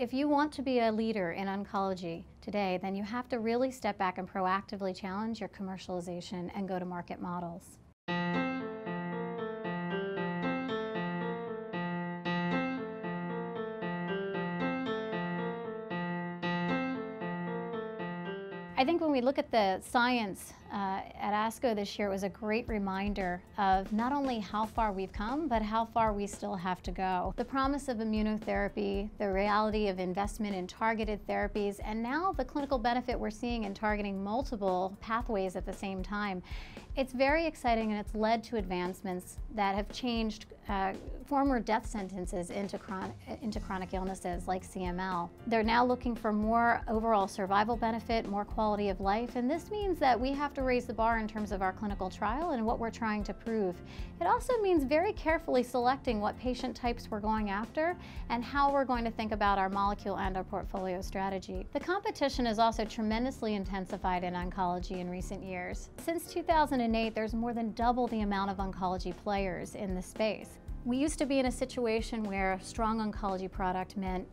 If you want to be a leader in oncology today, then you have to really step back and proactively challenge your commercialization and go-to-market models. I think when we look at the science at ASCO this year, it was a great reminder of not only how far we've come, but how far we still have to go. The promise of immunotherapy, the reality of investment in targeted therapies, and now the clinical benefit we're seeing in targeting multiple pathways at the same time. It's very exciting, and it's led to advancements that have changed former death sentences into chronic illnesses like CML. They're now looking for more overall survival benefit, more quality of life, and this means that we have to raise the bar in terms of our clinical trial and what we're trying to prove. It also means very carefully selecting what patient types we're going after and how we're going to think about our molecule and our portfolio strategy. The competition has also tremendously intensified in oncology in recent years. Since 2008, there's more than double the amount of oncology players in the space. We used to be in a situation where a strong oncology product meant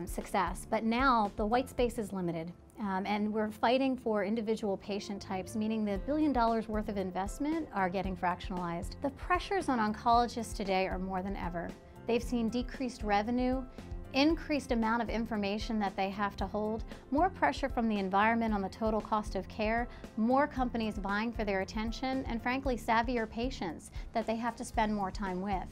success, but now the white space is limited. And we're fighting for individual patient types, meaning the $1 billion worth of investment are getting fractionalized. The pressures on oncologists today are more than ever. They've seen decreased revenue, increased amount of information that they have to hold, more pressure from the environment on the total cost of care, more companies vying for their attention, and frankly, savvier patients that they have to spend more time with.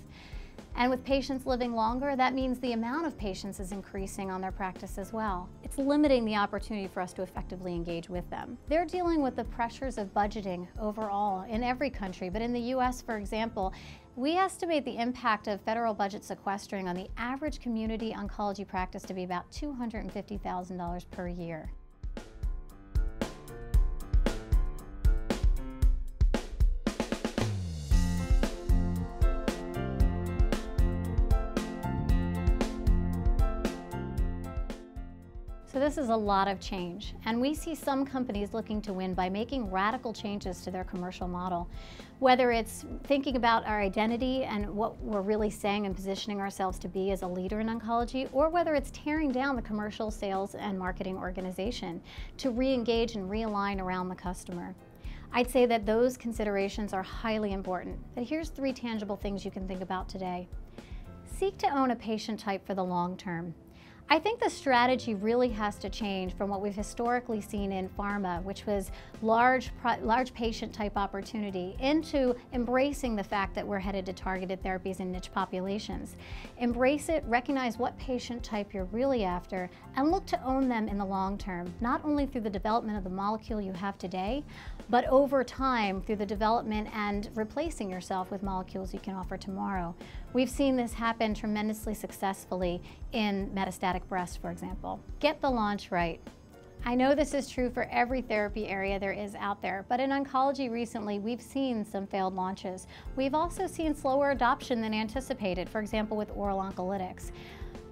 And with patients living longer, that means the amount of patients is increasing on their practice as well. It's limiting the opportunity for us to effectively engage with them. They're dealing with the pressures of budgeting overall in every country, but in the US, for example, we estimate the impact of federal budget sequestering on the average community oncology practice to be about $250,000 per year. So this is a lot of change, and we see some companies looking to win by making radical changes to their commercial model. Whether it's thinking about our identity and what we're really saying and positioning ourselves to be as a leader in oncology, or whether it's tearing down the commercial sales and marketing organization to re-engage and realign around the customer. I'd say that those considerations are highly important, but here's 3 tangible things you can think about today. Seek to own a patient type for the long term. I think the strategy really has to change from what we've historically seen in pharma, which was large patient type opportunity, into embracing the fact that we're headed to targeted therapies in niche populations. Embrace it, recognize what patient type you're really after, and look to own them in the long term, not only through the development of the molecule you have today, but over time through the development and replacing yourself with molecules you can offer tomorrow. We've seen this happen tremendously successfully in metastatic breast, for example. Get the launch right. I know this is true for every therapy area there is out there, but in oncology recently, we've seen some failed launches. We've also seen slower adoption than anticipated, for example, with oral oncolytics.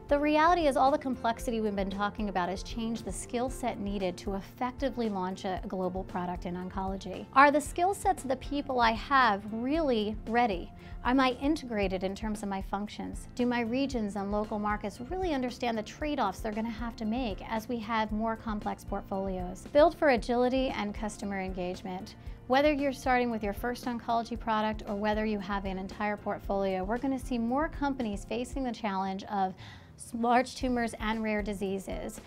The reality is all the complexity we've been talking about has changed the skill set needed to effectively launch a global product in oncology. Are the skill sets of the people I have really ready? Am I integrated in terms of my functions? Do my regions and local markets really understand the trade-offs they're going to have to make as we have more complex portfolios? Build for agility and customer engagement. Whether you're starting with your first oncology product or whether you have an entire portfolio, we're going to see more companies facing the challenge of large tumors and rare diseases,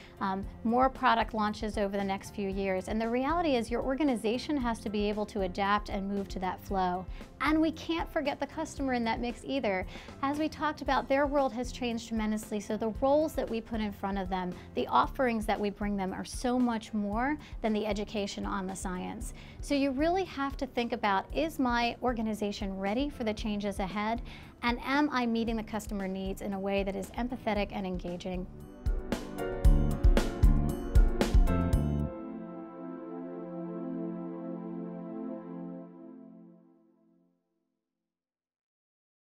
more product launches over the next few years. And the reality is your organization has to be able to adapt and move to that flow. And we can't forget the customer in that mix either. As we talked about, their world has changed tremendously, so the roles that we put in front of them, the offerings that we bring them are so much more than the education on the science. So you really have to think about, is my organization ready for the changes ahead? And am I meeting the customer needs in a way that is empathetic and engaging?